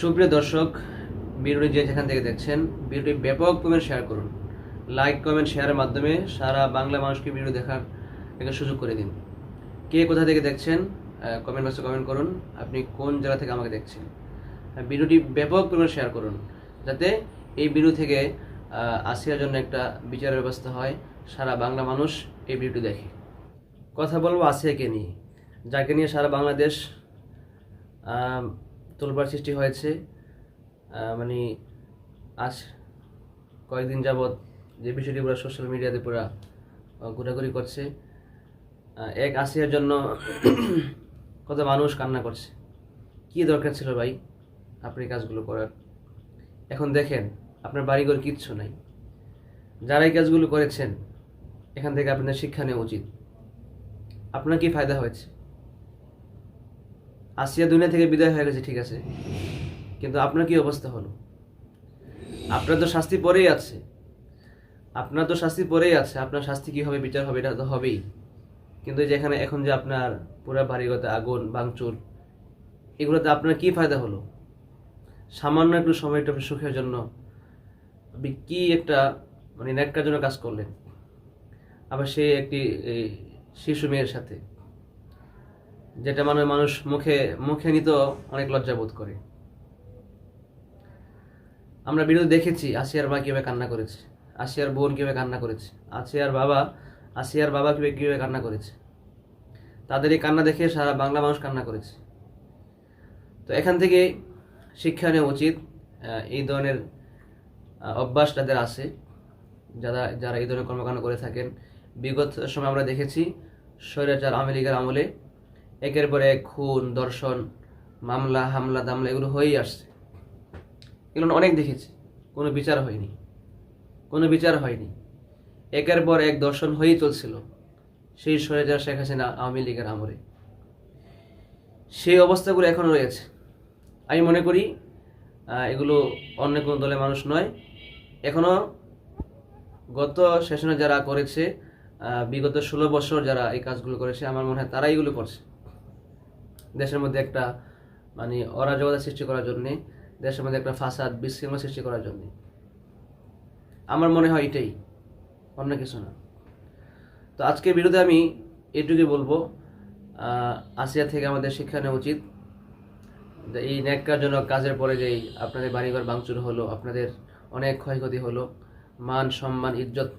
সুপ্রিয় দর্শক, ভিডিওটি যে যেখান থেকে দেখছেন, ভিডিওটি ব্যাপক পরিমাণে শেয়ার করুন। লাইক, কমেন্ট, শেয়ারের মাধ্যমে সারা বাংলা মানুষকে ভিডিও দেখার একটা সুযোগ করে দিন। কে কোথা থেকে দেখছেন কমেন্ট বক্সে কমেন্ট করুন। আপনি কোন জায়গা থেকে আমাকে দেখছেন। ভিডিওটি ব্যাপক পরিমাণে শেয়ার করুন, যাতে এই ভিডিও থেকে আসিয়ার জন্য একটা বিচারের ব্যবস্থা হয়। সারা বাংলা মানুষ এই ভিডিওটি দেখে। কথা বলবো আসিয়াকে নিয়ে, যাকে নিয়ে সারা বাংলাদেশ তোলবার সৃষ্টি হয়েছে। মানে আজ কয়েকদিন যাবৎ যে বিষয়টি পুরো সোশ্যাল মিডিয়াতে পুরো ঘোরাঘুরি করছে, এক আসিয়ার জন্য কত মানুষ কান্না করছে। কি দরকার ছিল ভাই আপনি কাজগুলো করার? এখন দেখেন আপনার বাড়িঘর কিচ্ছু নাই। যারা এই কাজগুলো করেছেন, এখান থেকে আপনাদের শিক্ষা নেওয়া উচিত। আপনার কি ফায়দা হয়েছে? আসিয়া দুনিয়া থেকে বিদায় হয়ে গেছে, ঠিক আছে, কিন্তু আপনার কি অবস্থা হলো? আপনার তো শাস্তি পরেই আছে। আপনার শাস্তি কি হবে, বিচার হবে, এটা তো হবেই। কিন্তু যেখানে এখন যে আপনার পুরা বাড়িঘরতে আগুন ভাঙচুর, এগুলোতে আপনার কি ফায়দা হলো? সামান্য একটু সময়, একটু সুখের জন্য আপনি কি একটা ন্যাক্কার জন্য কাজ করলেন, আবার সে একটি শিশু মেয়ের সাথে, যেটা মানুষ মুখে মুখে নিতেও অনেক লজ্জা বোধ করে। আমরা ভিডিও দেখেছি আসিয়ার মা কিভাবে কান্না করেছে, আসিয়ার বোন কিভাবে কান্না করেছে, আসিয়ার বাবা কিভাবে কান্না করেছে। তাদের এই কান্না দেখে সারা বাংলা মানুষ কান্না করেছে। তো এখান থেকে শিক্ষা নেওয়া উচিত। এই ধরনের অভ্যাস যাদের আছে, যারা এই ধরনের কর্মকাণ্ড করে থাকেন। বিগত সময় আমরা দেখেছি স্বৈরাচার আওয়ামী লীগের আমলে একের পর এক খুন, ধর্ষণ, মামলা, হামলা, দামলা এগুলো হয়েই আসছে। এগুলো অনেক দেখেছি, কোনো বিচার হয়নি। একের পর এক দর্শন হয়েই চলছিল সেই স্বৈরাচার শেখ হাসিনা আওয়ামী লীগের আমলে। সেই অবস্থাগুলো এখনো রয়েছে। আমি মনে করি এগুলো অন্য কোনো দলের মানুষ নয়। এখনো গত সেশনে যারা করেছে, বিগত 16 বছর যারা এই কাজগুলো করেছে, আমার মনে হয় তারা এগুলো করছে দেশের মধ্যে একটা অরাজকতা সৃষ্টি করার জন্যে, দেশের মধ্যে একটা ফাসাদ, বিশৃঙ্খলা সৃষ্টি করার জন্য। আমার মনে হয় এটাই, অন্য কিছু না। তো আজকের ভিডিওতে আমি এটুকুই বলবো, আসিয়া থেকে আমাদের শিক্ষা নেওয়া উচিত। এই ন্যাক্কারজনক কাজের পরে যেই আপনাদের বাড়িঘর ভাঙচুর হলো, আপনাদের অনেক ক্ষয়ক্ষতি হলো, মান সম্মান ইজ্জত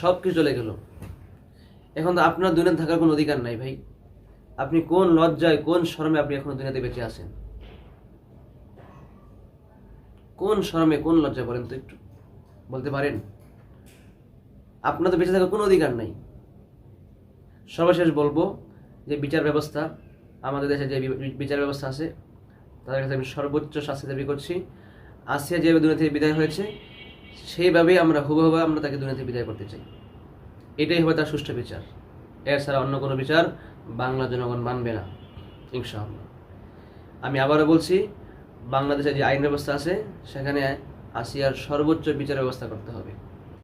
সব কিছু চলে গেল। এখন তো আপনার দুনিয়াতে থাকার কোনো অধিকার নাই ভাই। আপনি কোন লজ্জায়, কোন শরমে আপনি এখনো দুনিয়াতে বেঁচে আছেন? কোন শরমে, কোন লজ্জায় বলেন তো, একটু বলতে পারেন? আপনার তো বেঁচে থাকার কোনো অধিকার নাই। সর্বশেষ বলবো যে বিচার ব্যবস্থা, আমাদের দেশে যে বিচার ব্যবস্থা আছে, তাদের কাছে আমি সর্বোচ্চ শাস্তি দাবি করছি। আসিয়া যেভাবে দুনিয়া থেকে বিদায় হয়েছে, সেইভাবেই আমরা হুবহু আমরা তাকে দুনিয়া থেকে বিদায় করতে চাই। এটাই হবে তার সুষ্ঠু বিচার। এর ছাড়া অন্য কোনো বিচার বাংলা জনগণ মানবে না, ইনশাআল্লাহ। আমি আবারও বলছি, বাংলাদেশে যে আইন ব্যবস্থা আছে, সেখানে আসিয়ার সর্বোচ্চ বিচার ব্যবস্থা করতে হবে।